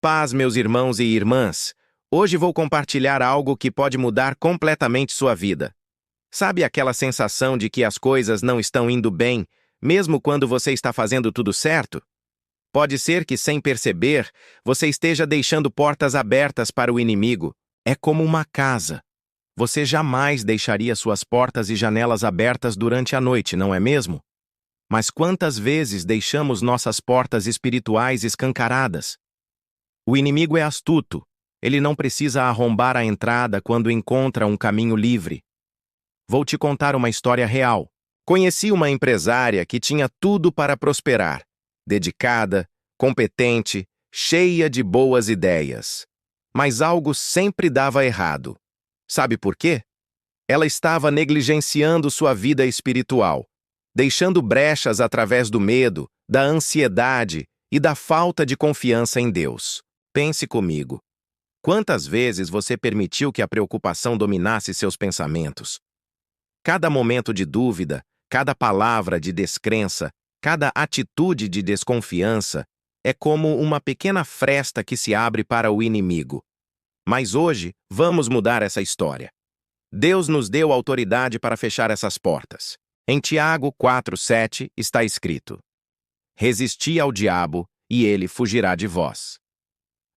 Paz, meus irmãos e irmãs. Hoje vou compartilhar algo que pode mudar completamente sua vida. Sabe aquela sensação de que as coisas não estão indo bem, mesmo quando você está fazendo tudo certo? Pode ser que, sem perceber, você esteja deixando portas abertas para o inimigo. É como uma casa. Você jamais deixaria suas portas e janelas abertas durante a noite, não é mesmo? Mas quantas vezes deixamos nossas portas espirituais escancaradas? O inimigo é astuto. Ele não precisa arrombar a entrada quando encontra um caminho livre. Vou te contar uma história real. Conheci uma empresária que tinha tudo para prosperar. Dedicada, competente, cheia de boas ideias. Mas algo sempre dava errado. Sabe por quê? Ela estava negligenciando sua vida espiritual, deixando brechas através do medo, da ansiedade e da falta de confiança em Deus. Pense comigo. Quantas vezes você permitiu que a preocupação dominasse seus pensamentos? Cada momento de dúvida, cada palavra de descrença, cada atitude de desconfiança é como uma pequena fresta que se abre para o inimigo. Mas hoje, vamos mudar essa história. Deus nos deu autoridade para fechar essas portas. Em Tiago 4:7 está escrito: Resisti ao diabo, e ele fugirá de vós.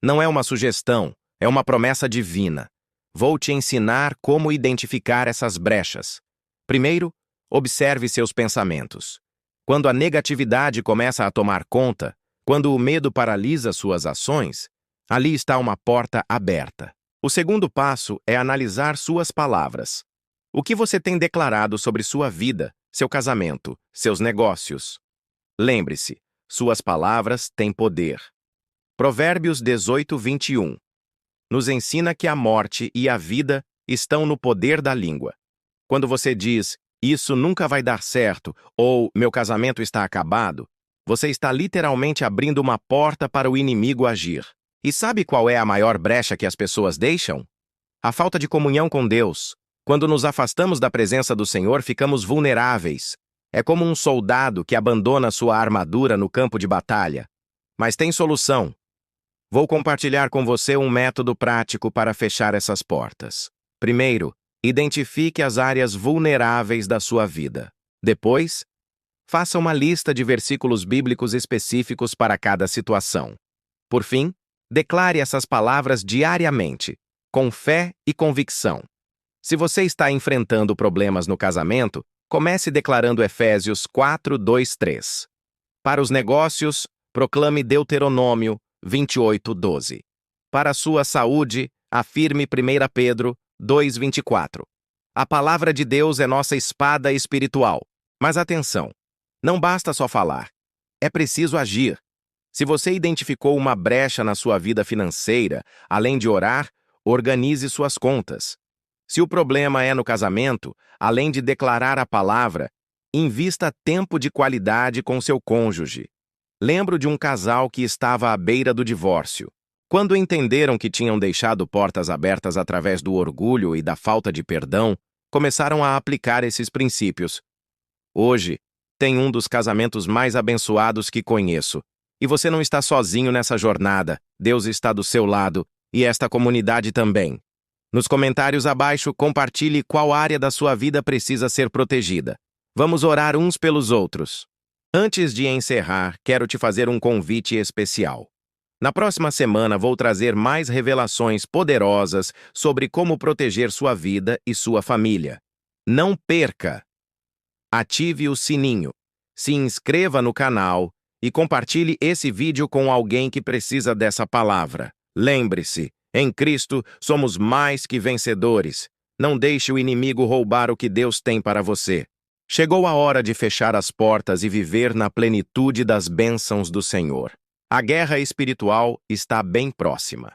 Não é uma sugestão, é uma promessa divina. Vou te ensinar como identificar essas brechas. Primeiro, observe seus pensamentos. Quando a negatividade começa a tomar conta, quando o medo paralisa suas ações, ali está uma porta aberta. O segundo passo é analisar suas palavras. O que você tem declarado sobre sua vida, seu casamento, seus negócios? Lembre-se, suas palavras têm poder. Provérbios 18:21 nos ensina que a morte e a vida estão no poder da língua. Quando você diz, isso nunca vai dar certo, ou meu casamento está acabado, você está literalmente abrindo uma porta para o inimigo agir. E sabe qual é a maior brecha que as pessoas deixam? A falta de comunhão com Deus. Quando nos afastamos da presença do Senhor, ficamos vulneráveis. É como um soldado que abandona sua armadura no campo de batalha. Mas tem solução. Vou compartilhar com você um método prático para fechar essas portas. Primeiro, identifique as áreas vulneráveis da sua vida. Depois, faça uma lista de versículos bíblicos específicos para cada situação. Por fim, declare essas palavras diariamente, com fé e convicção. Se você está enfrentando problemas no casamento, comece declarando Efésios 4:2-3. Para os negócios, proclame Deuteronômio 28:12. Para a sua saúde, afirme 1 Pedro 2:24. A palavra de Deus é nossa espada espiritual. Mas atenção, não basta só falar. É preciso agir. Se você identificou uma brecha na sua vida financeira, além de orar, organize suas contas. Se o problema é no casamento, além de declarar a palavra, invista tempo de qualidade com seu cônjuge. Lembro de um casal que estava à beira do divórcio. Quando entenderam que tinham deixado portas abertas através do orgulho e da falta de perdão, começaram a aplicar esses princípios. Hoje, tem um dos casamentos mais abençoados que conheço. E você não está sozinho nessa jornada. Deus está do seu lado, e esta comunidade também. Nos comentários abaixo, compartilhe qual área da sua vida precisa ser protegida. Vamos orar uns pelos outros. Antes de encerrar, quero te fazer um convite especial. Na próxima semana vou trazer mais revelações poderosas sobre como proteger sua vida e sua família. Não perca! Ative o sininho, se inscreva no canal e compartilhe esse vídeo com alguém que precisa dessa palavra. Lembre-se, em Cristo somos mais que vencedores. Não deixe o inimigo roubar o que Deus tem para você. Chegou a hora de fechar as portas e viver na plenitude das bênçãos do Senhor. A guerra espiritual está bem próxima.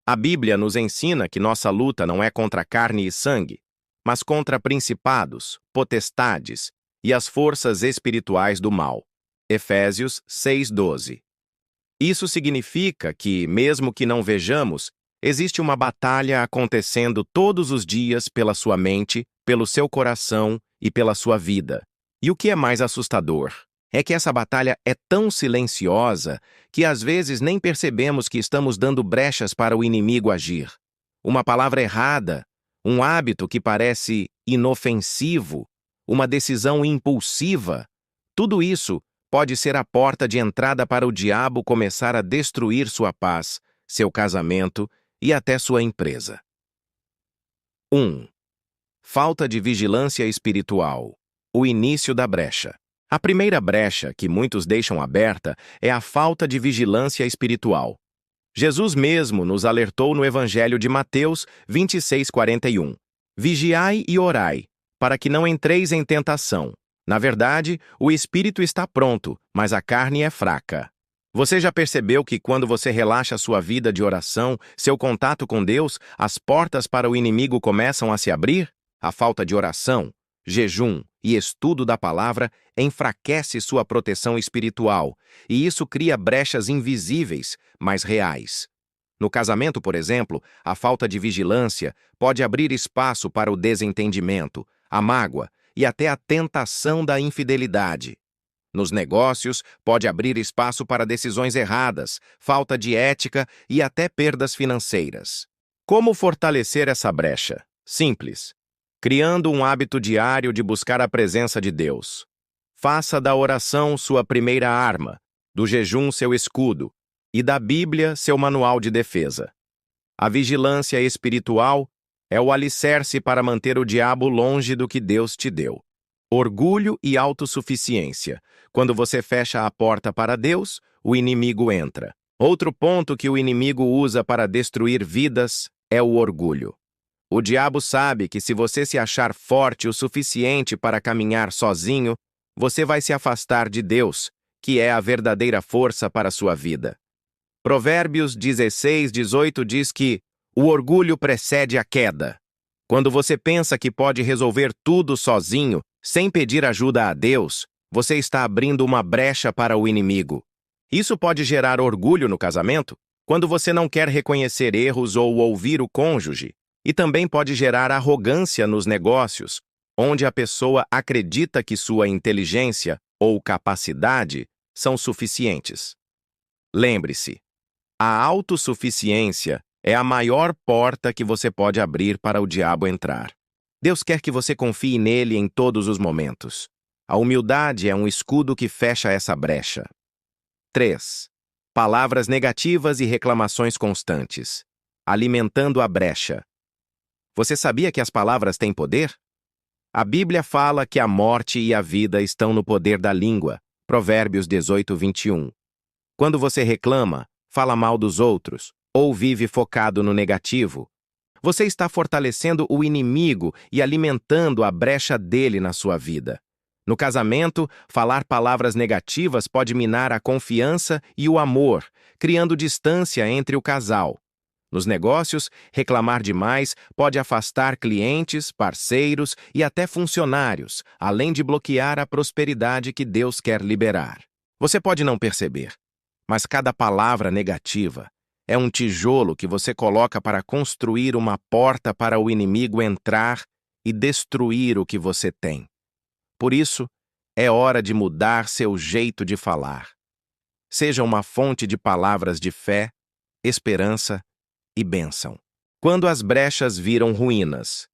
A Bíblia nos ensina que nossa luta não é contra carne e sangue, mas contra principados, potestades e as forças espirituais do mal. Efésios 6:12. Isso significa que, mesmo que não vejamos, existe uma batalha acontecendo todos os dias pela sua mente, pelo seu coração e pela sua vida. E o que é mais assustador? É que essa batalha é tão silenciosa que às vezes nem percebemos que estamos dando brechas para o inimigo agir. Uma palavra errada, um hábito que parece inofensivo, uma decisão impulsiva, tudo isso pode ser a porta de entrada para o diabo começar a destruir sua paz, seu casamento e até sua empresa. 1. Falta de vigilância espiritual. O início da brecha. A primeira brecha que muitos deixam aberta é a falta de vigilância espiritual. Jesus mesmo nos alertou no Evangelho de Mateus 26:41. Vigiai e orai, para que não entreis em tentação. Na verdade, o espírito está pronto, mas a carne é fraca. Você já percebeu que quando você relaxa sua vida de oração, seu contato com Deus, as portas para o inimigo começam a se abrir? A falta de oração, jejum e estudo da palavra enfraquece sua proteção espiritual, e isso cria brechas invisíveis, mas reais. No casamento, por exemplo, a falta de vigilância pode abrir espaço para o desentendimento, a mágoa e até a tentação da infidelidade. Nos negócios, pode abrir espaço para decisões erradas, falta de ética e até perdas financeiras. Como fortalecer essa brecha? Simples. Criando um hábito diário de buscar a presença de Deus. Faça da oração sua primeira arma, do jejum seu escudo e da Bíblia seu manual de defesa. A vigilância espiritual é o alicerce para manter o diabo longe do que Deus te deu. Orgulho e autossuficiência. Quando você fecha a porta para Deus, o inimigo entra. Outro ponto que o inimigo usa para destruir vidas é o orgulho. O diabo sabe que se você se achar forte o suficiente para caminhar sozinho, você vai se afastar de Deus, que é a verdadeira força para a sua vida. Provérbios 16:18 diz que o orgulho precede a queda. Quando você pensa que pode resolver tudo sozinho, sem pedir ajuda a Deus, você está abrindo uma brecha para o inimigo. Isso pode gerar orgulho no casamento, quando você não quer reconhecer erros ou ouvir o cônjuge, e também pode gerar arrogância nos negócios, onde a pessoa acredita que sua inteligência ou capacidade são suficientes. Lembre-se, a autossuficiência é a maior porta que você pode abrir para o diabo entrar. Deus quer que você confie nele em todos os momentos. A humildade é um escudo que fecha essa brecha. 3. Palavras negativas e reclamações constantes. Alimentando a brecha. Você sabia que as palavras têm poder? A Bíblia fala que a morte e a vida estão no poder da língua. Provérbios 18:21. Quando você reclama, fala mal dos outros, ou vive focado no negativo, você está fortalecendo o inimigo e alimentando a brecha dele na sua vida. No casamento, falar palavras negativas pode minar a confiança e o amor, criando distância entre o casal. Nos negócios, reclamar demais pode afastar clientes, parceiros e até funcionários, além de bloquear a prosperidade que Deus quer liberar. Você pode não perceber, mas cada palavra negativa é um tijolo que você coloca para construir uma porta para o inimigo entrar e destruir o que você tem. Por isso, é hora de mudar seu jeito de falar. Seja uma fonte de palavras de fé, esperança e bênção. Quando as brechas viram ruínas.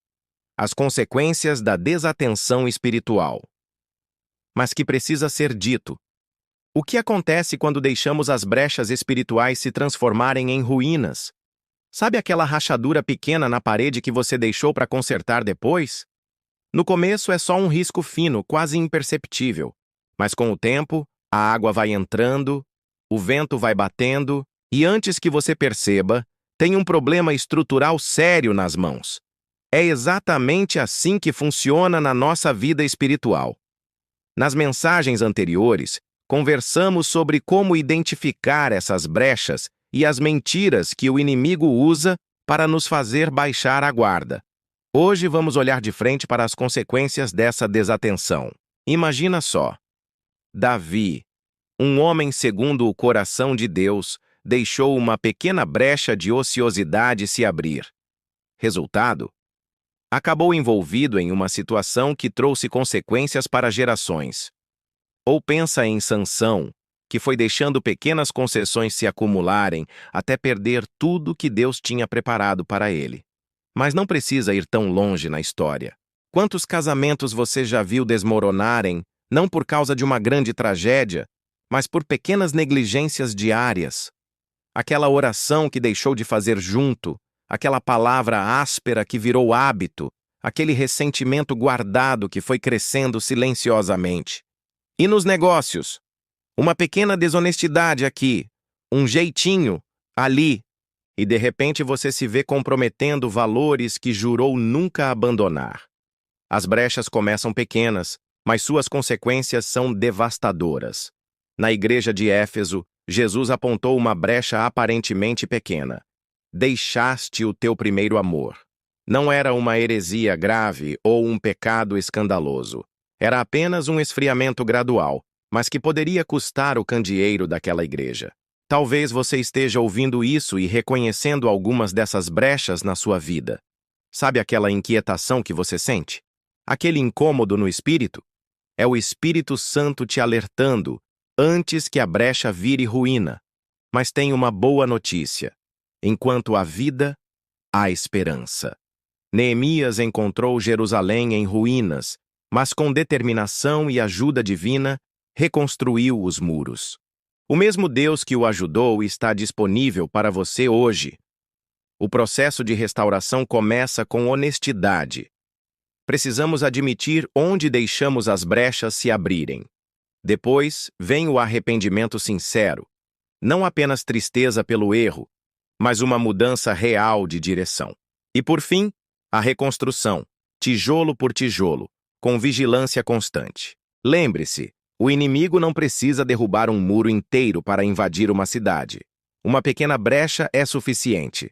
As consequências da desatenção espiritual. Mas que precisa ser dito. O que acontece quando deixamos as brechas espirituais se transformarem em ruínas? Sabe aquela rachadura pequena na parede que você deixou para consertar depois? No começo é só um risco fino, quase imperceptível. Mas com o tempo, a água vai entrando, o vento vai batendo, e antes que você perceba, tem um problema estrutural sério nas mãos. É exatamente assim que funciona na nossa vida espiritual. Nas mensagens anteriores, conversamos sobre como identificar essas brechas e as mentiras que o inimigo usa para nos fazer baixar a guarda. Hoje vamos olhar de frente para as consequências dessa desatenção. Imagina só. Davi, um homem segundo o coração de Deus, deixou uma pequena brecha de ociosidade se abrir. Resultado? Acabou envolvido em uma situação que trouxe consequências para gerações. Ou pensa em Sansão, que foi deixando pequenas concessões se acumularem até perder tudo que Deus tinha preparado para ele. Mas não precisa ir tão longe na história. Quantos casamentos você já viu desmoronarem, não por causa de uma grande tragédia, mas por pequenas negligências diárias? Aquela oração que deixou de fazer junto, aquela palavra áspera que virou hábito, aquele ressentimento guardado que foi crescendo silenciosamente. E nos negócios? Uma pequena desonestidade aqui, um jeitinho ali, e de repente você se vê comprometendo valores que jurou nunca abandonar. As brechas começam pequenas, mas suas consequências são devastadoras. Na igreja de Éfeso, Jesus apontou uma brecha aparentemente pequena. Deixaste o teu primeiro amor. Não era uma heresia grave ou um pecado escandaloso. Era apenas um esfriamento gradual, mas que poderia custar o candeeiro daquela igreja. Talvez você esteja ouvindo isso e reconhecendo algumas dessas brechas na sua vida. Sabe aquela inquietação que você sente? Aquele incômodo no espírito? É o Espírito Santo te alertando antes que a brecha vire ruína. Mas tem uma boa notícia. Enquanto há vida, há esperança. Neemias encontrou Jerusalém em ruínas, mas com determinação e ajuda divina, reconstruiu os muros. O mesmo Deus que o ajudou está disponível para você hoje. O processo de restauração começa com honestidade. Precisamos admitir onde deixamos as brechas se abrirem. Depois, vem o arrependimento sincero. Não apenas tristeza pelo erro, mas uma mudança real de direção. E por fim, a reconstrução, tijolo por tijolo, com vigilância constante. Lembre-se, o inimigo não precisa derrubar um muro inteiro para invadir uma cidade. Uma pequena brecha é suficiente.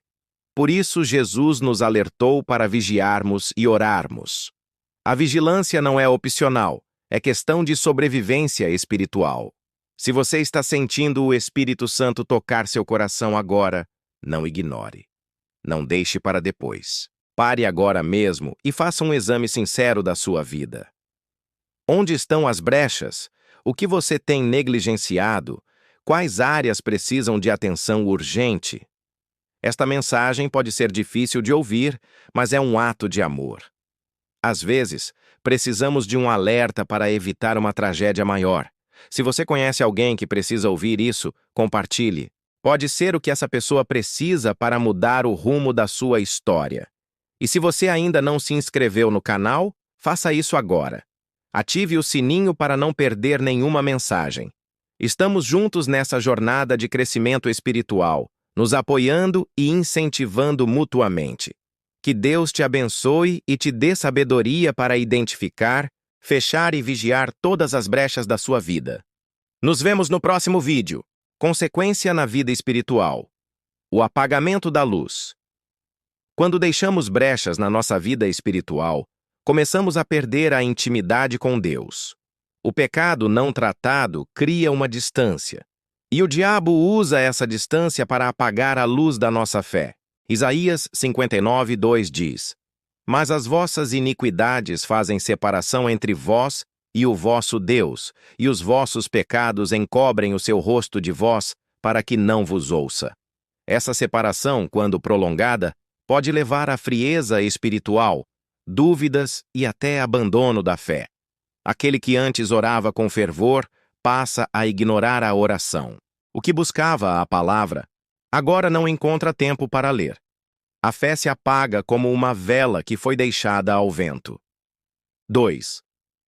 Por isso, Jesus nos alertou para vigiarmos e orarmos. A vigilância não é opcional, é questão de sobrevivência espiritual. Se você está sentindo o Espírito Santo tocar seu coração agora, não ignore. Não deixe para depois. Pare agora mesmo e faça um exame sincero da sua vida. Onde estão as brechas? O que você tem negligenciado? Quais áreas precisam de atenção urgente? Esta mensagem pode ser difícil de ouvir, mas é um ato de amor. Às vezes, precisamos de um alerta para evitar uma tragédia maior. Se você conhece alguém que precisa ouvir isso, compartilhe. Pode ser o que essa pessoa precisa para mudar o rumo da sua história. E se você ainda não se inscreveu no canal, faça isso agora. Ative o sininho para não perder nenhuma mensagem. Estamos juntos nessa jornada de crescimento espiritual, nos apoiando e incentivando mutuamente. Que Deus te abençoe e te dê sabedoria para identificar, fechar e vigiar todas as brechas da sua vida. Nos vemos no próximo vídeo. Consequência na vida espiritual. O apagamento da luz. Quando deixamos brechas na nossa vida espiritual, começamos a perder a intimidade com Deus. O pecado não tratado cria uma distância. E o diabo usa essa distância para apagar a luz da nossa fé. Isaías 59:2 diz: Mas as vossas iniquidades fazem separação entre vós e o vosso Deus, e os vossos pecados encobrem o seu rosto de vós, para que não vos ouça. Essa separação, quando prolongada, pode levar à frieza espiritual, dúvidas e até abandono da fé. Aquele que antes orava com fervor passa a ignorar a oração. O que buscava a palavra, agora não encontra tempo para ler. A fé se apaga como uma vela que foi deixada ao vento. 2.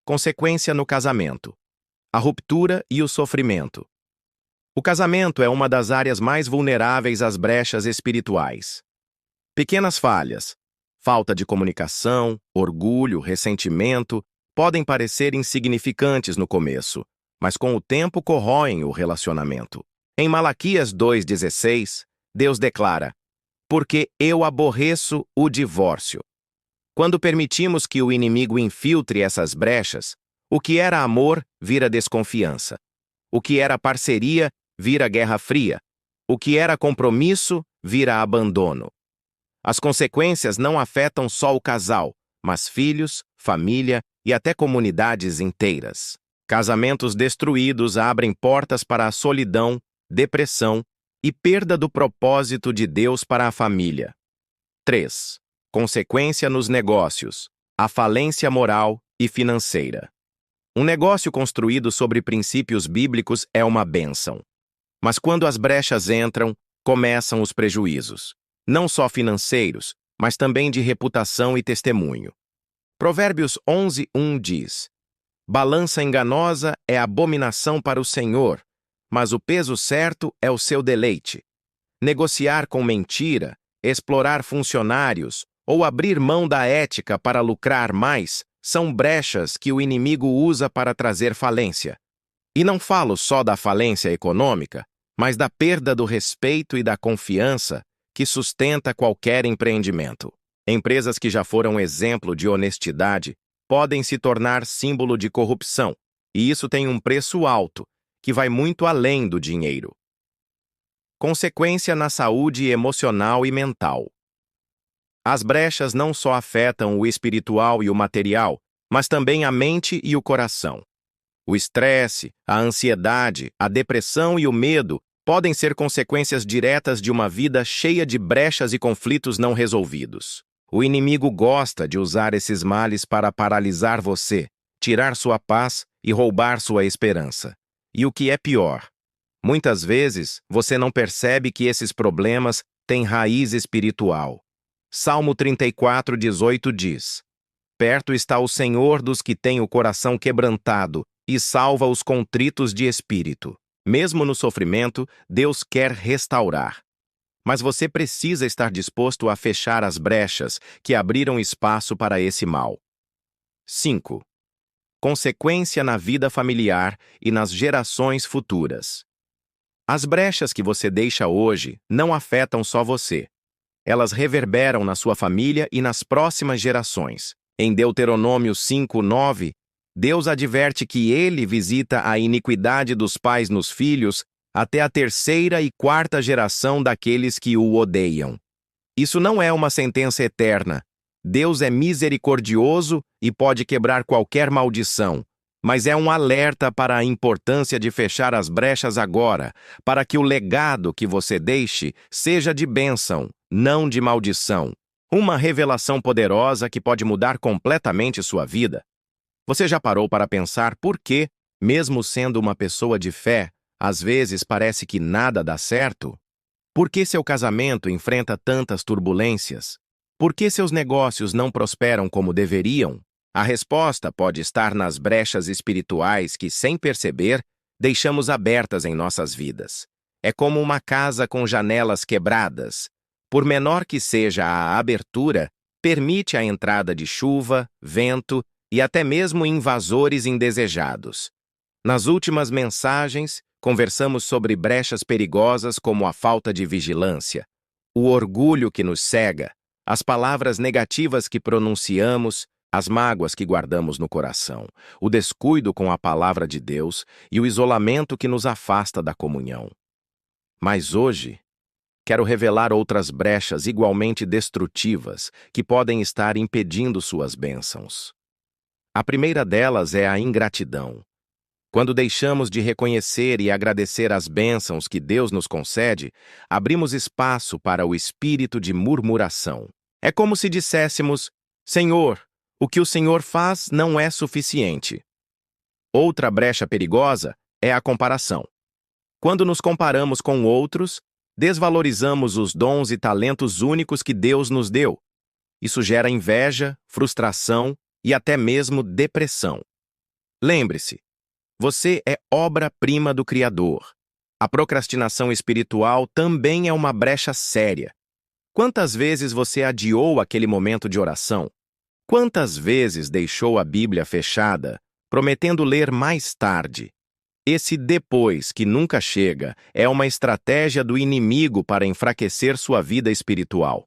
Consequência no casamento. A ruptura e o sofrimento. O casamento é uma das áreas mais vulneráveis às brechas espirituais. Pequenas falhas, falta de comunicação, orgulho, ressentimento, podem parecer insignificantes no começo, mas com o tempo corroem o relacionamento. Em Malaquias 2,16, Deus declara: Porque eu aborreço o divórcio. Quando permitimos que o inimigo infiltre essas brechas, o que era amor vira desconfiança. O que era parceria vira guerra fria. O que era compromisso vira abandono. As consequências não afetam só o casal, mas filhos, família e até comunidades inteiras. Casamentos destruídos abrem portas para a solidão, depressão e perda do propósito de Deus para a família. 3. Consequência nos negócios: a falência moral e financeira. Um negócio construído sobre princípios bíblicos é uma bênção. Mas quando as brechas entram, começam os prejuízos. Não só financeiros, mas também de reputação e testemunho. Provérbios 11:1 diz: Balança enganosa é abominação para o Senhor, mas o peso certo é o seu deleite. Negociar com mentira, explorar funcionários ou abrir mão da ética para lucrar mais são brechas que o inimigo usa para trazer falência. E não falo só da falência econômica, mas da perda do respeito e da confiança que sustenta qualquer empreendimento. Empresas que já foram exemplo de honestidade podem se tornar símbolo de corrupção, e isso tem um preço alto, que vai muito além do dinheiro. Consequência na saúde emocional e mental. As brechas não só afetam o espiritual e o material, mas também a mente e o coração. O estresse, a ansiedade, a depressão e o medo podem ser consequências diretas de uma vida cheia de brechas e conflitos não resolvidos. O inimigo gosta de usar esses males para paralisar você, tirar sua paz e roubar sua esperança. E o que é pior, muitas vezes você não percebe que esses problemas têm raiz espiritual. Salmo 34:18 diz: Perto está o Senhor dos que têm o coração quebrantado e salva os contritos de espírito. Mesmo no sofrimento, Deus quer restaurar. Mas você precisa estar disposto a fechar as brechas que abriram espaço para esse mal. 5. Consequência na vida familiar e nas gerações futuras. As brechas que você deixa hoje não afetam só você. Elas reverberam na sua família e nas próximas gerações. Em Deuteronômio 5:9, Deus adverte que Ele visita a iniquidade dos pais nos filhos até a terceira e quarta geração daqueles que o odeiam. Isso não é uma sentença eterna. Deus é misericordioso e pode quebrar qualquer maldição, mas é um alerta para a importância de fechar as brechas agora, para que o legado que você deixe seja de bênção, não de maldição. Uma revelação poderosa que pode mudar completamente sua vida. Você já parou para pensar por que, mesmo sendo uma pessoa de fé, às vezes parece que nada dá certo? Por que seu casamento enfrenta tantas turbulências? Por que seus negócios não prosperam como deveriam? A resposta pode estar nas brechas espirituais que, sem perceber, deixamos abertas em nossas vidas. É como uma casa com janelas quebradas. Por menor que seja a abertura, permite a entrada de chuva, vento e até mesmo invasores indesejados. Nas últimas mensagens, conversamos sobre brechas perigosas como a falta de vigilância, o orgulho que nos cega, as palavras negativas que pronunciamos, as mágoas que guardamos no coração, o descuido com a palavra de Deus e o isolamento que nos afasta da comunhão. Mas hoje, quero revelar outras brechas igualmente destrutivas que podem estar impedindo suas bênçãos. A primeira delas é a ingratidão. Quando deixamos de reconhecer e agradecer as bênçãos que Deus nos concede, abrimos espaço para o espírito de murmuração. É como se disséssemos: Senhor, o que o Senhor faz não é suficiente. Outra brecha perigosa é a comparação. Quando nos comparamos com outros, desvalorizamos os dons e talentos únicos que Deus nos deu. Isso gera inveja, frustração e até mesmo depressão. Lembre-se, você é obra-prima do Criador. A procrastinação espiritual também é uma brecha séria. Quantas vezes você adiou aquele momento de oração? Quantas vezes deixou a Bíblia fechada, prometendo ler mais tarde? Esse depois que nunca chega é uma estratégia do inimigo para enfraquecer sua vida espiritual.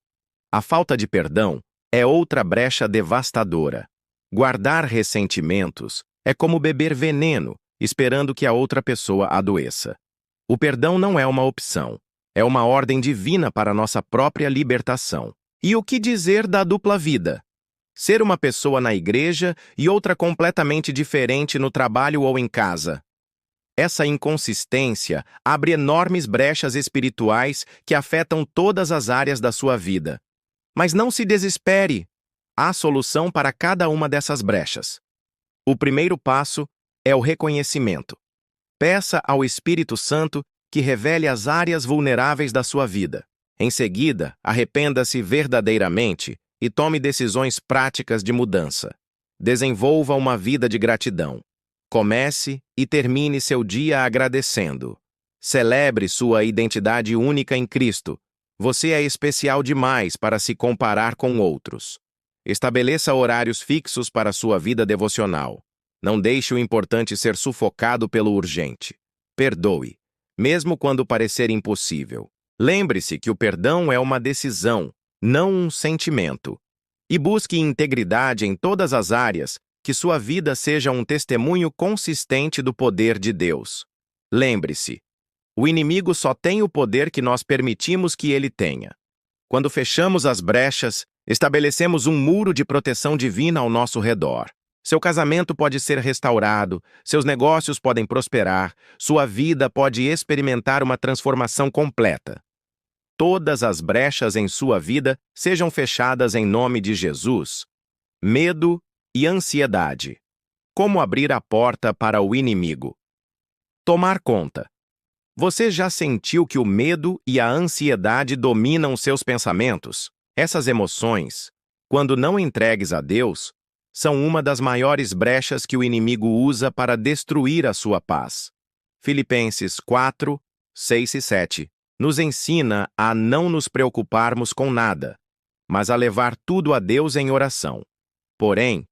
A falta de perdão é outra brecha devastadora. Guardar ressentimentos é como beber veneno, esperando que a outra pessoa adoeça. O perdão não é uma opção, é uma ordem divina para nossa própria libertação. E o que dizer da dupla vida? Ser uma pessoa na igreja e outra completamente diferente no trabalho ou em casa. Essa inconsistência abre enormes brechas espirituais que afetam todas as áreas da sua vida. Mas não se desespere. Há solução para cada uma dessas brechas. O primeiro passo é o reconhecimento. Peça ao Espírito Santo que revele as áreas vulneráveis da sua vida. Em seguida, arrependa-se verdadeiramente e tome decisões práticas de mudança. Desenvolva uma vida de gratidão. Comece e termine seu dia agradecendo. Celebre sua identidade única em Cristo. Você é especial demais para se comparar com outros. Estabeleça horários fixos para sua vida devocional. Não deixe o importante ser sufocado pelo urgente. Perdoe, mesmo quando parecer impossível. Lembre-se que o perdão é uma decisão, não um sentimento. E busque integridade em todas as áreas, que sua vida seja um testemunho consistente do poder de Deus. Lembre-se, o inimigo só tem o poder que nós permitimos que ele tenha. Quando fechamos as brechas, estabelecemos um muro de proteção divina ao nosso redor. Seu casamento pode ser restaurado, seus negócios podem prosperar, sua vida pode experimentar uma transformação completa. Todas as brechas em sua vida sejam fechadas em nome de Jesus. Medo e ansiedade. Como abrir a porta para o inimigo? Tomar conta. Você já sentiu que o medo e a ansiedade dominam seus pensamentos? Essas emoções, quando não entregues a Deus, são uma das maiores brechas que o inimigo usa para destruir a sua paz. Filipenses 4, 6 e 7 nos ensina a não nos preocuparmos com nada, mas a levar tudo a Deus em oração. Porém,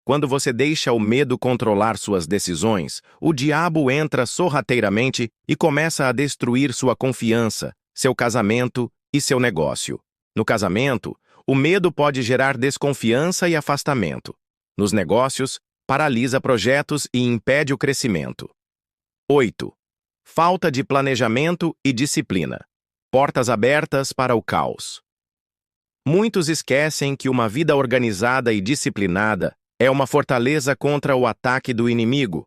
quando você deixa o medo controlar suas decisões, o diabo entra sorrateiramente e começa a destruir sua confiança, seu casamento e seu negócio. No casamento, o medo pode gerar desconfiança e afastamento. Nos negócios, paralisa projetos e impede o crescimento. 8. Falta de planejamento e disciplina. Portas abertas para o caos. Muitos esquecem que uma vida organizada e disciplinada é uma fortaleza contra o ataque do inimigo.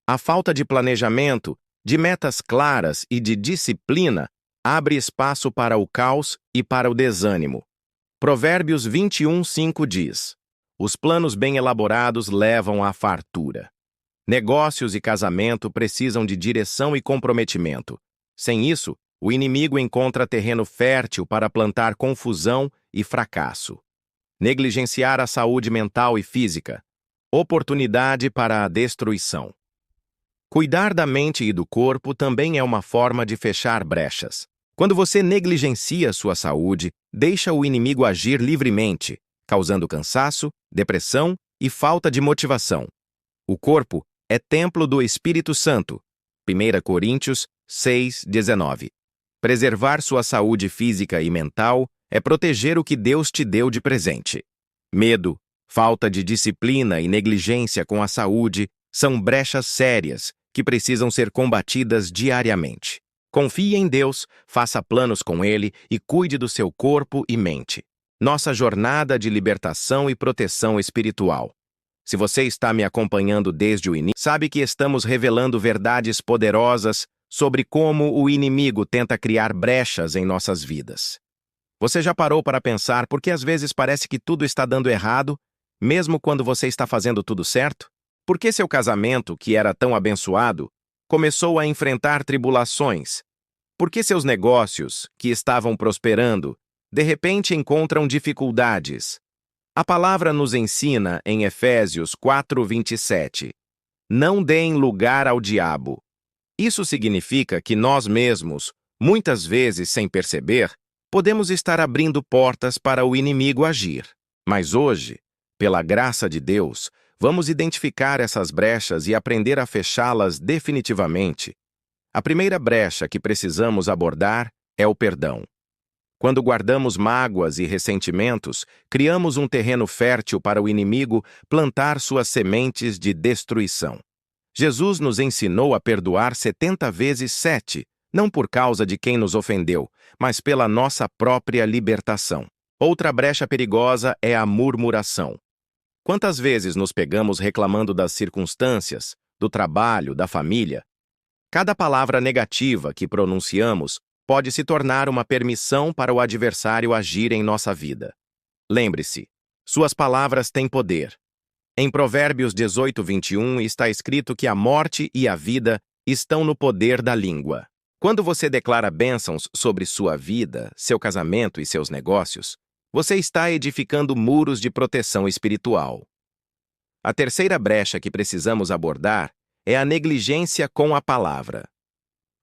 A falta de planejamento, de metas claras e de disciplina abre espaço para o caos e para o desânimo. Provérbios 21:5 diz: os planos bem elaborados levam à fartura. Negócios e casamento precisam de direção e comprometimento. Sem isso, o inimigo encontra terreno fértil para plantar confusão e fracasso. Negligenciar a saúde mental e física. Oportunidade para a destruição. Cuidar da mente e do corpo também é uma forma de fechar brechas. Quando você negligencia sua saúde, deixa o inimigo agir livremente, causando cansaço, depressão e falta de motivação. O corpo é templo do Espírito Santo. 1 Coríntios 6:19. Preservar sua saúde física e mental é proteger o que Deus te deu de presente. Medo, falta de disciplina e negligência com a saúde são brechas sérias que precisam ser combatidas diariamente. Confie em Deus, faça planos com Ele e cuide do seu corpo e mente. Nossa jornada de libertação e proteção espiritual. Se você está me acompanhando desde o início, sabe que estamos revelando verdades poderosas sobre como o inimigo tenta criar brechas em nossas vidas. Você já parou para pensar por que às vezes parece que tudo está dando errado, mesmo quando você está fazendo tudo certo? Por que seu casamento, que era tão abençoado, começou a enfrentar tribulações? Por que seus negócios, que estavam prosperando, de repente encontram dificuldades? A palavra nos ensina em Efésios 4:27. Não deem lugar ao diabo. Isso significa que nós mesmos, muitas vezes sem perceber, podemos estar abrindo portas para o inimigo agir. Mas hoje, pela graça de Deus, vamos identificar essas brechas e aprender a fechá-las definitivamente. A primeira brecha que precisamos abordar é o perdão. Quando guardamos mágoas e ressentimentos, criamos um terreno fértil para o inimigo plantar suas sementes de destruição. Jesus nos ensinou a perdoar 70 vezes 7, não por causa de quem nos ofendeu, mas pela nossa própria libertação. Outra brecha perigosa é a murmuração. Quantas vezes nos pegamos reclamando das circunstâncias, do trabalho, da família? Cada palavra negativa que pronunciamos pode se tornar uma permissão para o adversário agir em nossa vida. Lembre-se, suas palavras têm poder. Em Provérbios 18:21 está escrito que a morte e a vida estão no poder da língua. Quando você declara bênçãos sobre sua vida, seu casamento e seus negócios, você está edificando muros de proteção espiritual. A terceira brecha que precisamos abordar é a negligência com a palavra.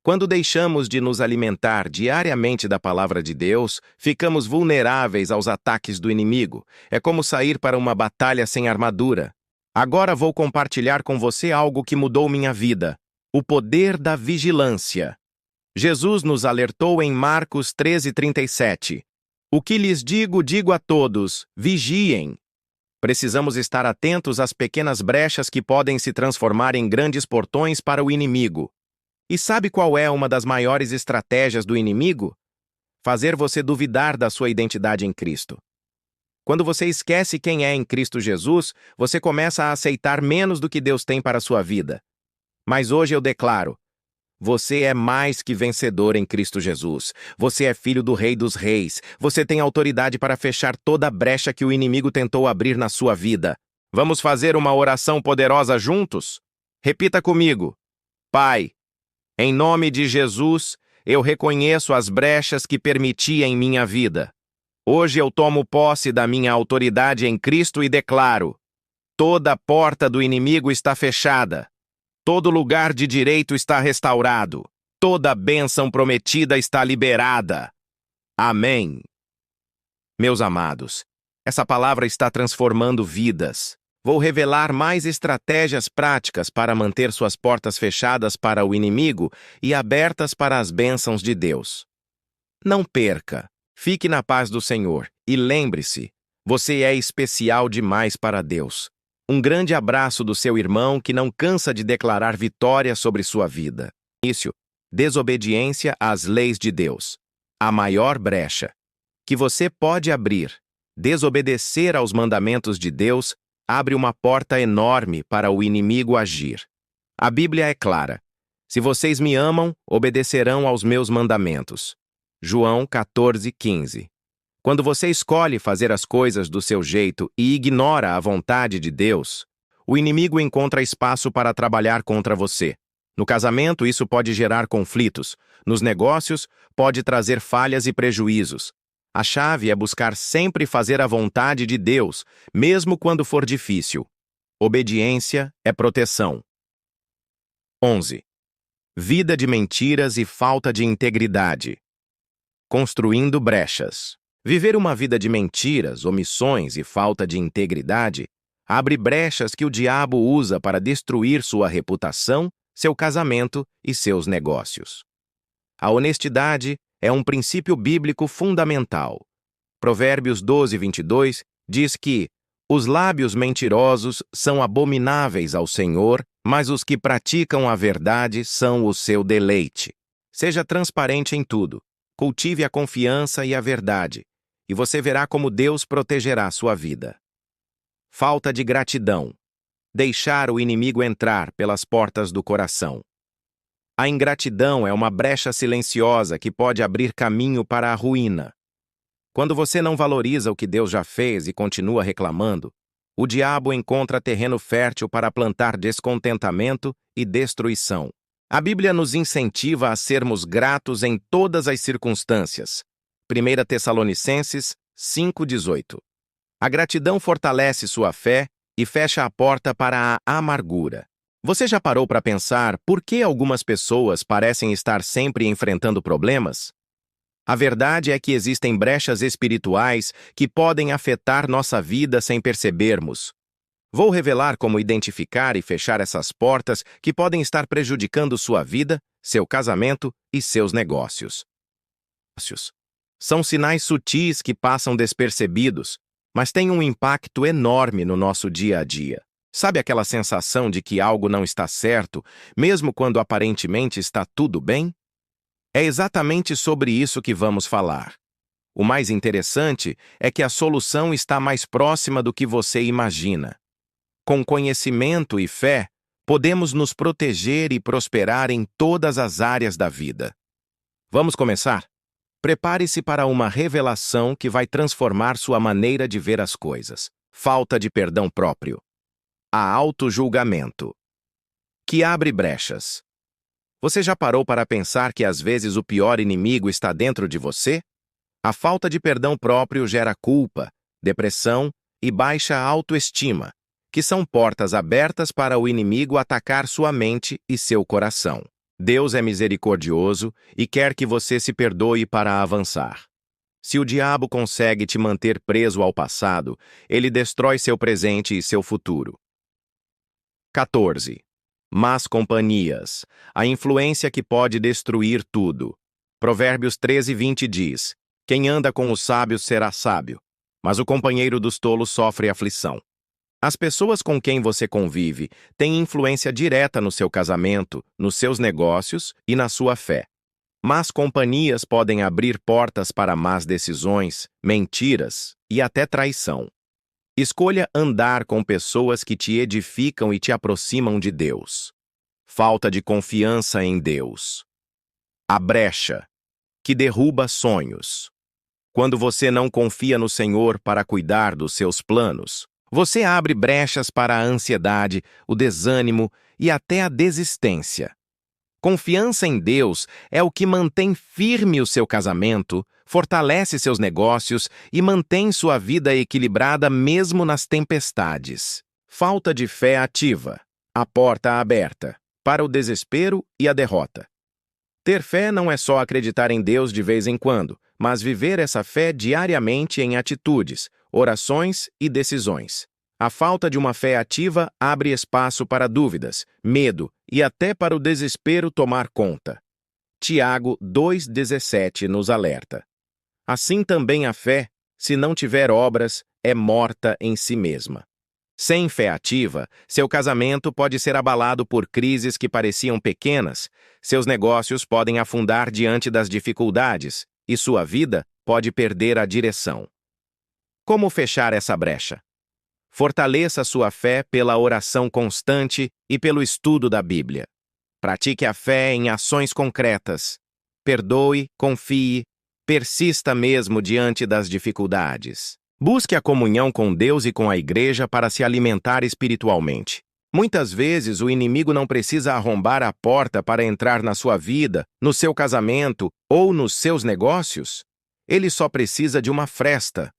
Quando deixamos de nos alimentar diariamente da palavra de Deus, ficamos vulneráveis aos ataques do inimigo. É como sair para uma batalha sem armadura. Agora vou compartilhar com você algo que mudou minha vida: o poder da vigilância. Jesus nos alertou em Marcos 13:37. O que lhes digo, digo a todos: vigiem. Precisamos estar atentos às pequenas brechas que podem se transformar em grandes portões para o inimigo. E sabe qual é uma das maiores estratégias do inimigo? Fazer você duvidar da sua identidade em Cristo. Quando você esquece quem é em Cristo Jesus, você começa a aceitar menos do que Deus tem para a sua vida. Mas hoje eu declaro: você é mais que vencedor em Cristo Jesus. Você é filho do Rei dos Reis. Você tem autoridade para fechar toda a brecha que o inimigo tentou abrir na sua vida. Vamos fazer uma oração poderosa juntos? Repita comigo: Pai, em nome de Jesus, eu reconheço as brechas que permiti em minha vida. Hoje eu tomo posse da minha autoridade em Cristo e declaro: toda porta do inimigo está fechada. Todo lugar de direito está restaurado. Toda bênção prometida está liberada. Amém. Meus amados, essa palavra está transformando vidas. Vou revelar mais estratégias práticas para manter suas portas fechadas para o inimigo e abertas para as bênçãos de Deus. Não perca. Fique na paz do Senhor e lembre-se, você é especial demais para Deus. Um grande abraço do seu irmão que não cansa de declarar vitória sobre sua vida. Início: desobediência às leis de Deus. A maior brecha que você pode abrir. Desobedecer aos mandamentos de Deus abre uma porta enorme para o inimigo agir. A Bíblia é clara: se vocês me amam, obedecerão aos meus mandamentos. João 14:15. Quando você escolhe fazer as coisas do seu jeito e ignora a vontade de Deus, o inimigo encontra espaço para trabalhar contra você. No casamento, isso pode gerar conflitos. Nos negócios, pode trazer falhas e prejuízos. A chave é buscar sempre fazer a vontade de Deus, mesmo quando for difícil. Obediência é proteção. 11. Vida de mentiras e falta de integridade. Construindo brechas. Viver uma vida de mentiras, omissões e falta de integridade abre brechas que o diabo usa para destruir sua reputação, seu casamento e seus negócios. A honestidade é um princípio bíblico fundamental. Provérbios 12:22 diz que os lábios mentirosos são abomináveis ao Senhor, mas os que praticam a verdade são o seu deleite. Seja transparente em tudo. Cultive a confiança e a verdade, e você verá como Deus protegerá sua vida. Falta de gratidão. Deixar o inimigo entrar pelas portas do coração. A ingratidão é uma brecha silenciosa que pode abrir caminho para a ruína. Quando você não valoriza o que Deus já fez e continua reclamando, o diabo encontra terreno fértil para plantar descontentamento e destruição. A Bíblia nos incentiva a sermos gratos em todas as circunstâncias. 1 Tessalonicenses 5:18. A gratidão fortalece sua fé e fecha a porta para a amargura. Você já parou para pensar por que algumas pessoas parecem estar sempre enfrentando problemas? A verdade é que existem brechas espirituais que podem afetar nossa vida sem percebermos. Vou revelar como identificar e fechar essas portas que podem estar prejudicando sua vida, seu casamento e seus negócios. São sinais sutis que passam despercebidos, mas têm um impacto enorme no nosso dia a dia. Sabe aquela sensação de que algo não está certo, mesmo quando aparentemente está tudo bem? É exatamente sobre isso que vamos falar. O mais interessante é que a solução está mais próxima do que você imagina. Com conhecimento e fé, podemos nos proteger e prosperar em todas as áreas da vida. Vamos começar? Prepare-se para uma revelação que vai transformar sua maneira de ver as coisas. Falta de perdão próprio. A autojulgamento, que abre brechas. Você já parou para pensar que às vezes o pior inimigo está dentro de você? A falta de perdão próprio gera culpa, depressão e baixa autoestima, que são portas abertas para o inimigo atacar sua mente e seu coração. Deus é misericordioso e quer que você se perdoe para avançar. Se o diabo consegue te manter preso ao passado, ele destrói seu presente e seu futuro. 14. Más companhias. A influência que pode destruir tudo. Provérbios 13:20 diz: Quem anda com os sábios será sábio, mas o companheiro dos tolos sofre aflição. As pessoas com quem você convive têm influência direta no seu casamento, nos seus negócios e na sua fé. Más companhias podem abrir portas para más decisões, mentiras e até traição. Escolha andar com pessoas que te edificam e te aproximam de Deus. Falta de confiança em Deus. A brecha, que derruba sonhos. Quando você não confia no Senhor para cuidar dos seus planos, você abre brechas para a ansiedade, o desânimo e até a desistência. Confiança em Deus é o que mantém firme o seu casamento, fortalece seus negócios e mantém sua vida equilibrada mesmo nas tempestades. Falta de fé ativa, a porta aberta, para o desespero e a derrota. Ter fé não é só acreditar em Deus de vez em quando, mas viver essa fé diariamente em atitudes, orações e decisões. A falta de uma fé ativa abre espaço para dúvidas, medo e até para o desespero tomar conta. Tiago 2,17 nos alerta. Assim também a fé, se não tiver obras, é morta em si mesma. Sem fé ativa, seu casamento pode ser abalado por crises que pareciam pequenas, seus negócios podem afundar diante das dificuldades e sua vida pode perder a direção. Como fechar essa brecha? Fortaleça sua fé pela oração constante e pelo estudo da Bíblia. Pratique a fé em ações concretas. Perdoe, confie, persista mesmo diante das dificuldades. Busque a comunhão com Deus e com a igreja para se alimentar espiritualmente. Muitas vezes o inimigo não precisa arrombar a porta para entrar na sua vida, no seu casamento ou nos seus negócios. Ele só precisa de uma fresta,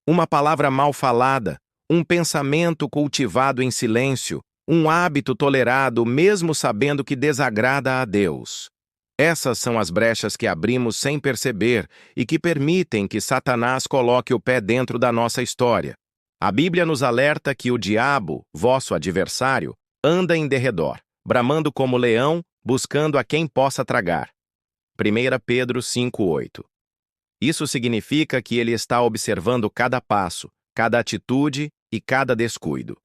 uma palavra mal falada, um pensamento cultivado em silêncio, um hábito tolerado mesmo sabendo que desagrada a Deus. Essas são as brechas que abrimos sem perceber e que permitem que Satanás coloque o pé dentro da nossa história. A Bíblia nos alerta que o diabo, vosso adversário, anda em derredor, bramando como leão, buscando a quem possa tragar. 1 Pedro 5:8. Isso significa que ele está observando cada passo, cada atitude e cada descuido.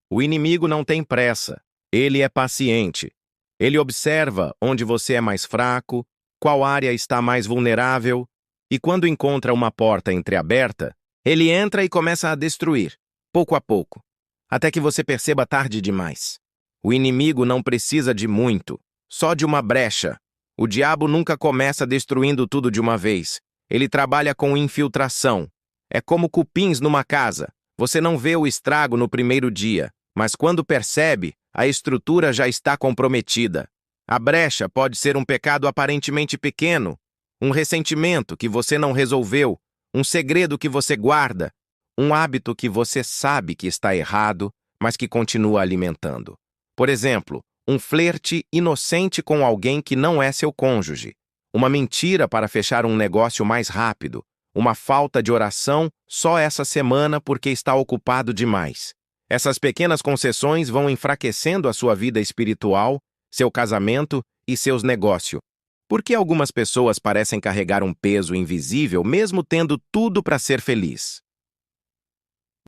O inimigo não tem pressa, ele é paciente. Ele observa onde você é mais fraco, qual área está mais vulnerável, e quando encontra uma porta entreaberta, ele entra e começa a destruir, pouco a pouco, até que você perceba tarde demais. O inimigo não precisa de muito, só de uma brecha. O diabo nunca começa destruindo tudo de uma vez. Ele trabalha com infiltração. É como cupins numa casa. Você não vê o estrago no primeiro dia, mas quando percebe, a estrutura já está comprometida. A brecha pode ser um pecado aparentemente pequeno, um ressentimento que você não resolveu, um segredo que você guarda, um hábito que você sabe que está errado, mas que continua alimentando. Por exemplo, um flerte inocente com alguém que não é seu cônjuge, uma mentira para fechar um negócio mais rápido, uma falta de oração só essa semana porque está ocupado demais. Essas pequenas concessões vão enfraquecendo a sua vida espiritual, seu casamento e seus negócios. Por que algumas pessoas parecem carregar um peso invisível mesmo tendo tudo para ser feliz?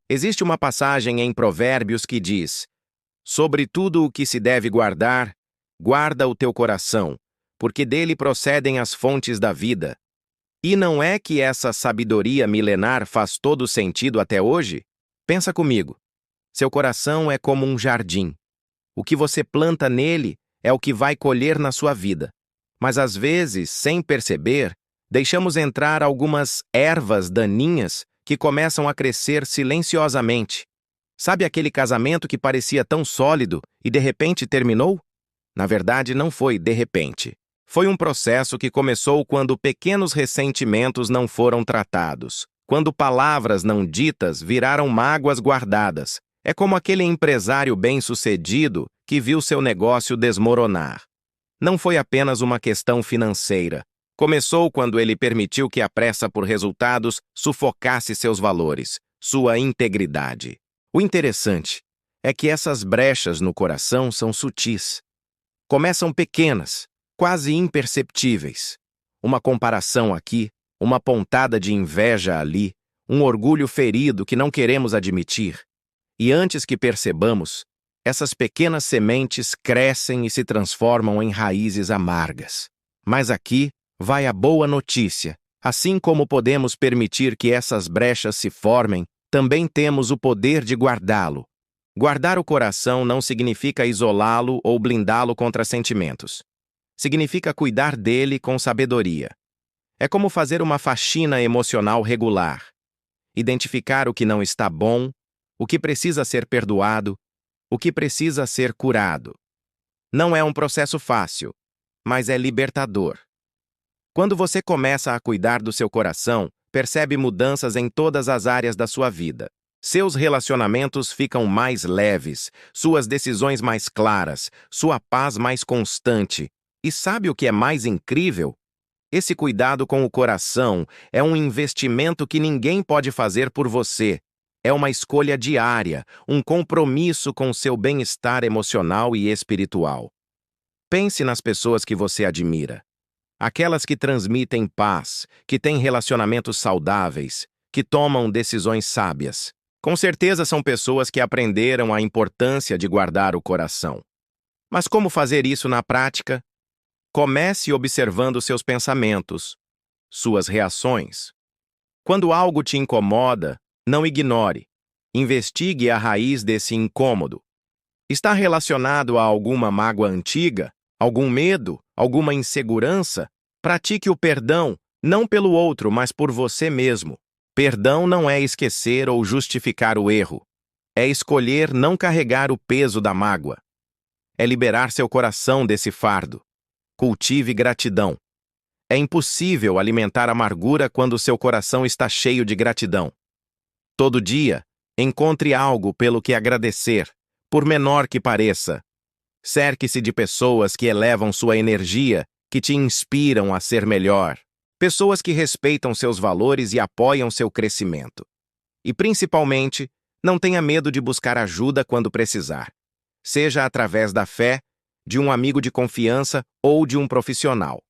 Existe uma passagem em Provérbios que diz: sobre tudo o que se deve guardar, guarda o teu coração, porque dele procedem as fontes da vida. E não é que essa sabedoria milenar faz todo sentido até hoje? Pensa comigo. Seu coração é como um jardim. O que você planta nele é o que vai colher na sua vida. Mas às vezes, sem perceber, deixamos entrar algumas ervas daninhas que começam a crescer silenciosamente. Sabe aquele casamento que parecia tão sólido e de repente terminou? Na verdade, não foi de repente. Foi um processo que começou quando pequenos ressentimentos não foram tratados, quando palavras não ditas viraram mágoas guardadas. É como aquele empresário bem-sucedido que viu seu negócio desmoronar. Não foi apenas uma questão financeira. Começou quando ele permitiu que a pressa por resultados sufocasse seus valores, sua integridade. O interessante é que essas brechas no coração são sutis. Começam pequenas, quase imperceptíveis. Uma comparação aqui, uma pontada de inveja ali, um orgulho ferido que não queremos admitir. E antes que percebamos, essas pequenas sementes crescem e se transformam em raízes amargas. Mas aqui vai a boa notícia. Assim como podemos permitir que essas brechas se formem, também temos o poder de guardá-lo. Guardar o coração não significa isolá-lo ou blindá-lo contra sentimentos. Significa cuidar dele com sabedoria. É como fazer uma faxina emocional regular. Identificar o que não está bom, o que precisa ser perdoado, o que precisa ser curado. Não é um processo fácil, mas é libertador. Quando você começa a cuidar do seu coração, percebe mudanças em todas as áreas da sua vida. Seus relacionamentos ficam mais leves, suas decisões mais claras, sua paz mais constante. E sabe o que é mais incrível? Esse cuidado com o coração é um investimento que ninguém pode fazer por você. É uma escolha diária, um compromisso com seu bem-estar emocional e espiritual. Pense nas pessoas que você admira. Aquelas que transmitem paz, que têm relacionamentos saudáveis, que tomam decisões sábias. Com certeza são pessoas que aprenderam a importância de guardar o coração. Mas como fazer isso na prática? Comece observando seus pensamentos, suas reações. Quando algo te incomoda, não ignore. Investigue a raiz desse incômodo. Está relacionado a alguma mágoa antiga, algum medo, alguma insegurança? Pratique o perdão, não pelo outro, mas por você mesmo. Perdão não é esquecer ou justificar o erro. É escolher não carregar o peso da mágoa. É liberar seu coração desse fardo. Cultive gratidão. É impossível alimentar amargura quando seu coração está cheio de gratidão. Todo dia, encontre algo pelo que agradecer, por menor que pareça. Cerque-se de pessoas que elevam sua energia, que te inspiram a ser melhor. Pessoas que respeitam seus valores e apoiam seu crescimento. E, principalmente, não tenha medo de buscar ajuda quando precisar. Seja através da fé, de um amigo de confiança ou de um profissional.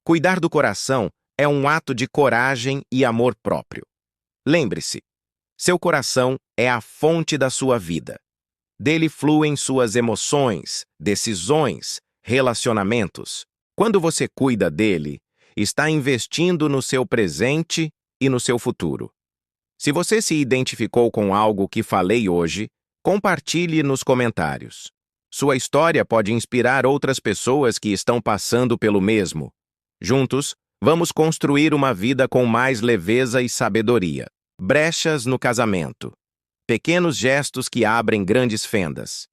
Cuidar do coração é um ato de coragem e amor próprio. Lembre-se, seu coração é a fonte da sua vida. Dele fluem suas emoções, decisões, relacionamentos. Quando você cuida dele, está investindo no seu presente e no seu futuro. Se você se identificou com algo que falei hoje, compartilhe nos comentários. Sua história pode inspirar outras pessoas que estão passando pelo mesmo. Juntos, vamos construir uma vida com mais leveza e sabedoria. Brechas no casamento. Pequenos gestos que abrem grandes fendas.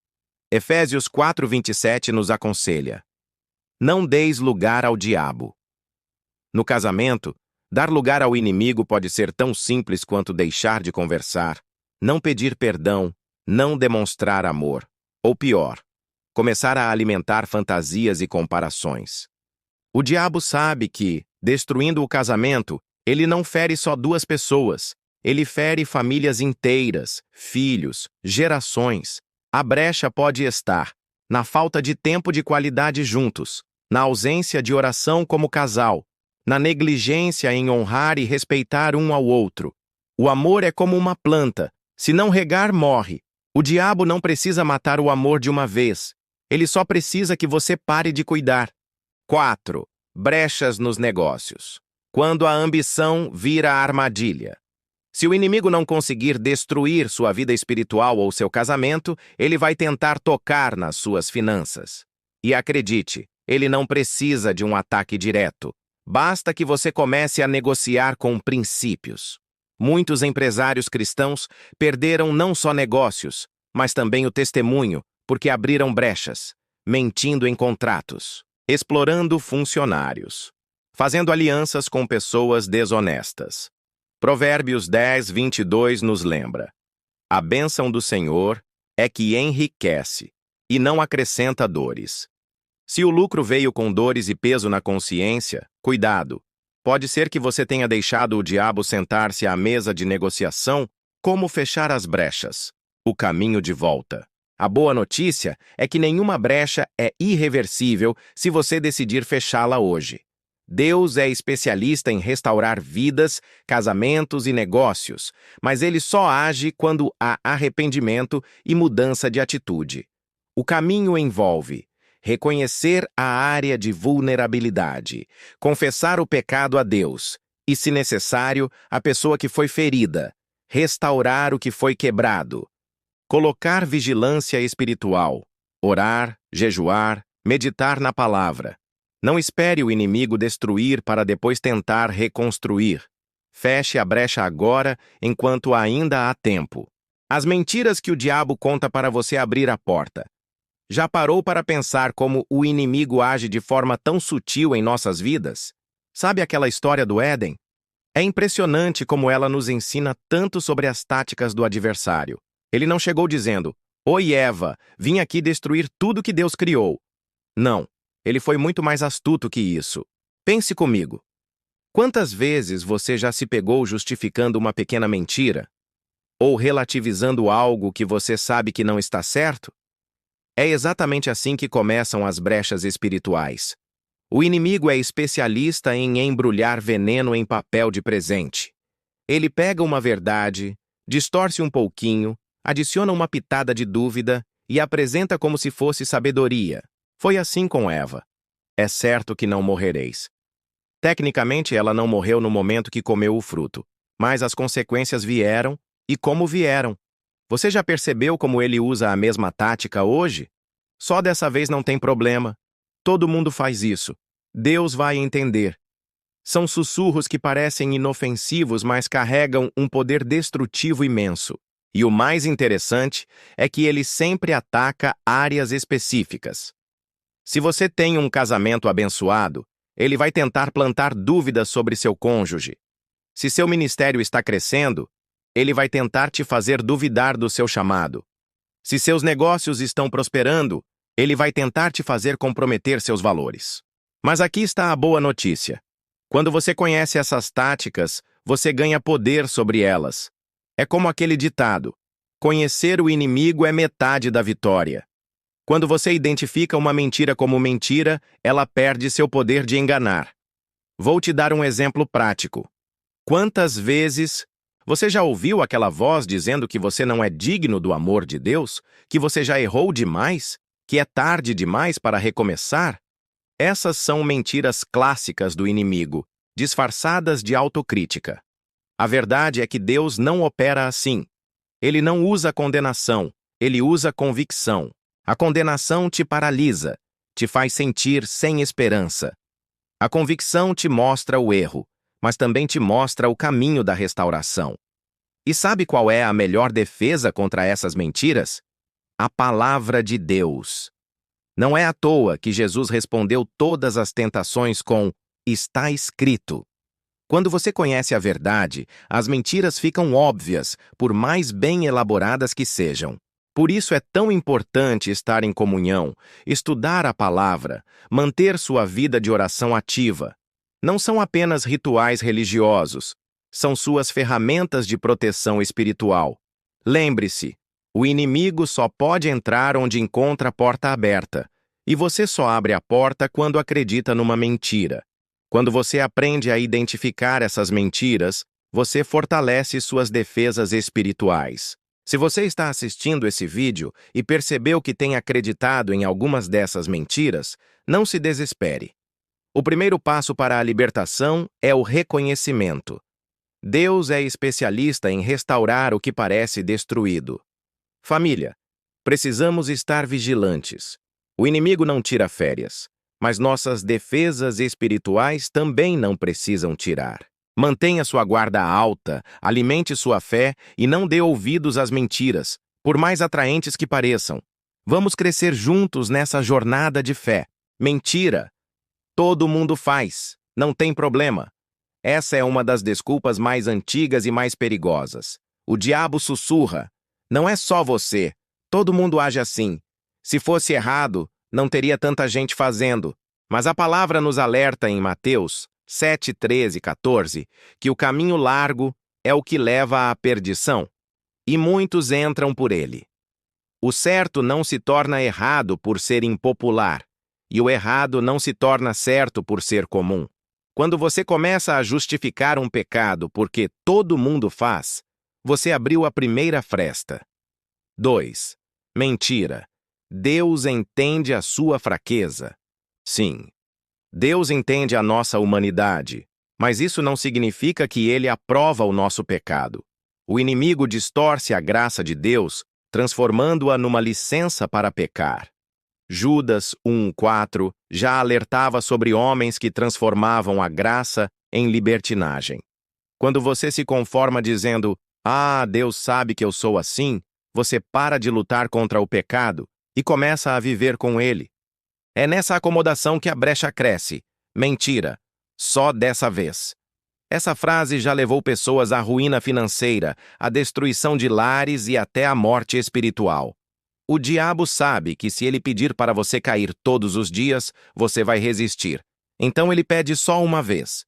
Efésios 4:27 nos aconselha: não deis lugar ao diabo. No casamento, dar lugar ao inimigo pode ser tão simples quanto deixar de conversar, não pedir perdão, não demonstrar amor. Ou pior, começar a alimentar fantasias e comparações. O diabo sabe que, destruindo o casamento, ele não fere só duas pessoas, ele fere famílias inteiras, filhos, gerações. A brecha pode estar na falta de tempo de qualidade juntos, na ausência de oração como casal, na negligência em honrar e respeitar um ao outro. O amor é como uma planta. Se não regar, morre. O diabo não precisa matar o amor de uma vez. Ele só precisa que você pare de cuidar. 4. Brechas nos negócios. Quando a ambição vira armadilha. Se o inimigo não conseguir destruir sua vida espiritual ou seu casamento, ele vai tentar tocar nas suas finanças. E acredite, ele não precisa de um ataque direto. Basta que você comece a negociar com princípios. Muitos empresários cristãos perderam não só negócios, mas também o testemunho, porque abriram brechas, mentindo em contratos, explorando funcionários, fazendo alianças com pessoas desonestas. Provérbios 10, 22 nos lembra: a bênção do Senhor é que enriquece e não acrescenta dores. Se o lucro veio com dores e peso na consciência, cuidado. Pode ser que você tenha deixado o diabo sentar-se à mesa de negociação. Como fechar as brechas? O caminho de volta. A boa notícia é que nenhuma brecha é irreversível se você decidir fechá-la hoje. Deus é especialista em restaurar vidas, casamentos e negócios, mas ele só age quando há arrependimento e mudança de atitude. O caminho envolve reconhecer a área de vulnerabilidade, confessar o pecado a Deus e, se necessário, a pessoa que foi ferida, restaurar o que foi quebrado, colocar vigilância espiritual, orar, jejuar, meditar na palavra. Não espere o inimigo destruir para depois tentar reconstruir. Feche a brecha agora, enquanto ainda há tempo. As mentiras que o diabo conta para você abrir a porta. Já parou para pensar como o inimigo age de forma tão sutil em nossas vidas? Sabe aquela história do Éden? É impressionante como ela nos ensina tanto sobre as táticas do adversário. Ele não chegou dizendo: "Oi, Eva, vim aqui destruir tudo que Deus criou." Não, ele foi muito mais astuto que isso. Pense comigo. Quantas vezes você já se pegou justificando uma pequena mentira? Ou relativizando algo que você sabe que não está certo? É exatamente assim que começam as brechas espirituais. O inimigo é especialista em embrulhar veneno em papel de presente. Ele pega uma verdade, distorce um pouquinho, adiciona uma pitada de dúvida e apresenta como se fosse sabedoria. Foi assim com Eva. É certo que não morrereis. Tecnicamente, ela não morreu no momento que comeu o fruto, mas as consequências vieram, e como vieram. Você já percebeu como ele usa a mesma tática hoje? Só dessa vez não tem problema. Todo mundo faz isso. Deus vai entender. São sussurros que parecem inofensivos, mas carregam um poder destrutivo imenso. E o mais interessante é que ele sempre ataca áreas específicas. Se você tem um casamento abençoado, ele vai tentar plantar dúvidas sobre seu cônjuge. Se seu ministério está crescendo, ele vai tentar te fazer duvidar do seu chamado. Se seus negócios estão prosperando, ele vai tentar te fazer comprometer seus valores. Mas aqui está a boa notícia. Quando você conhece essas táticas, você ganha poder sobre elas. É como aquele ditado: conhecer o inimigo é metade da vitória. Quando você identifica uma mentira como mentira, ela perde seu poder de enganar. Vou te dar um exemplo prático. Quantas vezes você já ouviu aquela voz dizendo que você não é digno do amor de Deus, que você já errou demais, que é tarde demais para recomeçar? Essas são mentiras clássicas do inimigo, disfarçadas de autocrítica. A verdade é que Deus não opera assim. Ele não usa condenação, ele usa convicção. A condenação te paralisa, te faz sentir sem esperança. A convicção te mostra o erro, mas também te mostra o caminho da restauração. E sabe qual é a melhor defesa contra essas mentiras? A palavra de Deus. Não é à toa que Jesus respondeu todas as tentações com "está escrito". Quando você conhece a verdade, as mentiras ficam óbvias, por mais bem elaboradas que sejam. Por isso é tão importante estar em comunhão, estudar a palavra, manter sua vida de oração ativa. Não são apenas rituais religiosos, são suas ferramentas de proteção espiritual. Lembre-se, o inimigo só pode entrar onde encontra a porta aberta, e você só abre a porta quando acredita numa mentira. Quando você aprende a identificar essas mentiras, você fortalece suas defesas espirituais. Se você está assistindo esse vídeo e percebeu que tem acreditado em algumas dessas mentiras, não se desespere. O primeiro passo para a libertação é o reconhecimento. Deus é especialista em restaurar o que parece destruído. Família, precisamos estar vigilantes. O inimigo não tira férias, mas nossas defesas espirituais também não precisam tirar. Mantenha sua guarda alta, alimente sua fé e não dê ouvidos às mentiras, por mais atraentes que pareçam. Vamos crescer juntos nessa jornada de fé. Mentira! Todo mundo faz, não tem problema. Essa é uma das desculpas mais antigas e mais perigosas. O diabo sussurra. Não é só você. Todo mundo age assim. Se fosse errado, não teria tanta gente fazendo. Mas a palavra nos alerta em Mateus 7, 13 e 14 que o caminho largo é o que leva à perdição, e muitos entram por ele. O certo não se torna errado por ser impopular, e o errado não se torna certo por ser comum. Quando você começa a justificar um pecado porque todo mundo faz, você abriu a primeira fresta. 2. Mentira. Deus entende a sua fraqueza. Sim, Deus entende a nossa humanidade, mas isso não significa que ele aprova o nosso pecado. O inimigo distorce a graça de Deus, transformando-a numa licença para pecar. Judas 1:4 já alertava sobre homens que transformavam a graça em libertinagem. Quando você se conforma dizendo, Deus sabe que eu sou assim, você para de lutar contra o pecado e começa a viver com ele. É nessa acomodação que a brecha cresce. Mentira. Só dessa vez. Essa frase já levou pessoas à ruína financeira, à destruição de lares e até à morte espiritual. O diabo sabe que se ele pedir para você cair todos os dias, você vai resistir. Então ele pede só uma vez.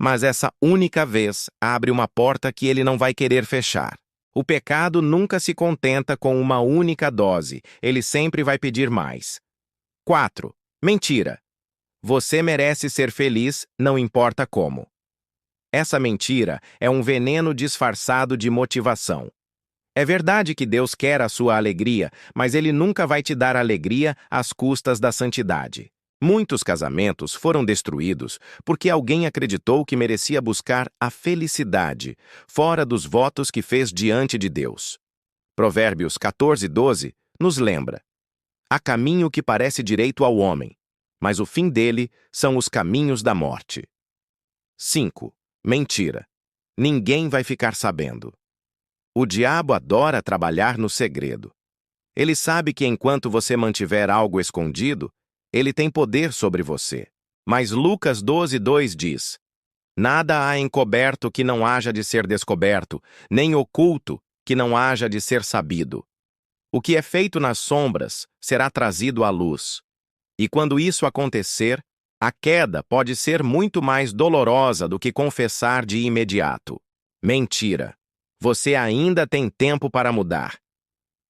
Mas essa única vez abre uma porta que ele não vai querer fechar. O pecado nunca se contenta com uma única dose, ele sempre vai pedir mais. 4. Mentira. Você merece ser feliz, não importa como. Essa mentira é um veneno disfarçado de motivação. É verdade que Deus quer a sua alegria, mas Ele nunca vai te dar alegria às custas da santidade. Muitos casamentos foram destruídos porque alguém acreditou que merecia buscar a felicidade fora dos votos que fez diante de Deus. Provérbios 14:12 nos lembra: há caminho que parece direito ao homem, mas o fim dele são os caminhos da morte. 5. Mentira. Ninguém vai ficar sabendo. O diabo adora trabalhar no segredo. Ele sabe que enquanto você mantiver algo escondido, ele tem poder sobre você. Mas Lucas 12:2 diz: nada há encoberto que não haja de ser descoberto, nem oculto que não haja de ser sabido. O que é feito nas sombras será trazido à luz. E quando isso acontecer, a queda pode ser muito mais dolorosa do que confessar de imediato. Mentira. Você ainda tem tempo para mudar.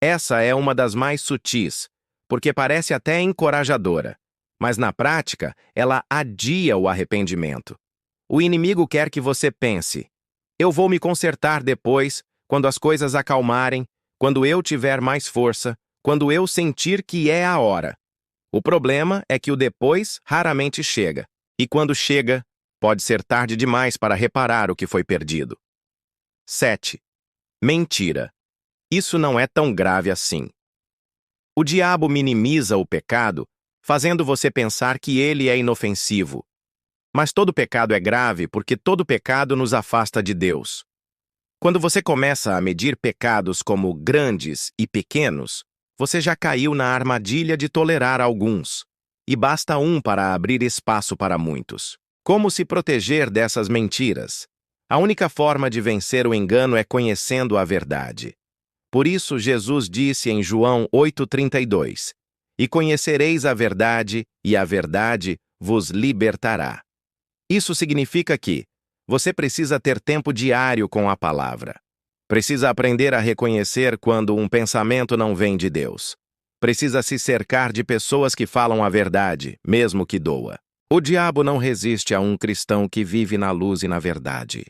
Essa é uma das mais sutis, porque parece até encorajadora, mas na prática ela adia o arrependimento. O inimigo quer que você pense: eu vou me consertar depois, quando as coisas acalmarem, quando eu tiver mais força, quando eu sentir que é a hora. O problema é que o depois raramente chega, e quando chega, pode ser tarde demais para reparar o que foi perdido. 7. Mentira. Isso não é tão grave assim. O diabo minimiza o pecado, fazendo você pensar que ele é inofensivo. Mas todo pecado é grave porque todo pecado nos afasta de Deus. Quando você começa a medir pecados como grandes e pequenos, você já caiu na armadilha de tolerar alguns, e basta um para abrir espaço para muitos. Como se proteger dessas mentiras? A única forma de vencer o engano é conhecendo a verdade. Por isso, Jesus disse em João 8:32, e conhecereis a verdade, e a verdade vos libertará. Isso significa que você precisa ter tempo diário com a palavra. Precisa aprender a reconhecer quando um pensamento não vem de Deus. Precisa se cercar de pessoas que falam a verdade, mesmo que doa. O diabo não resiste a um cristão que vive na luz e na verdade.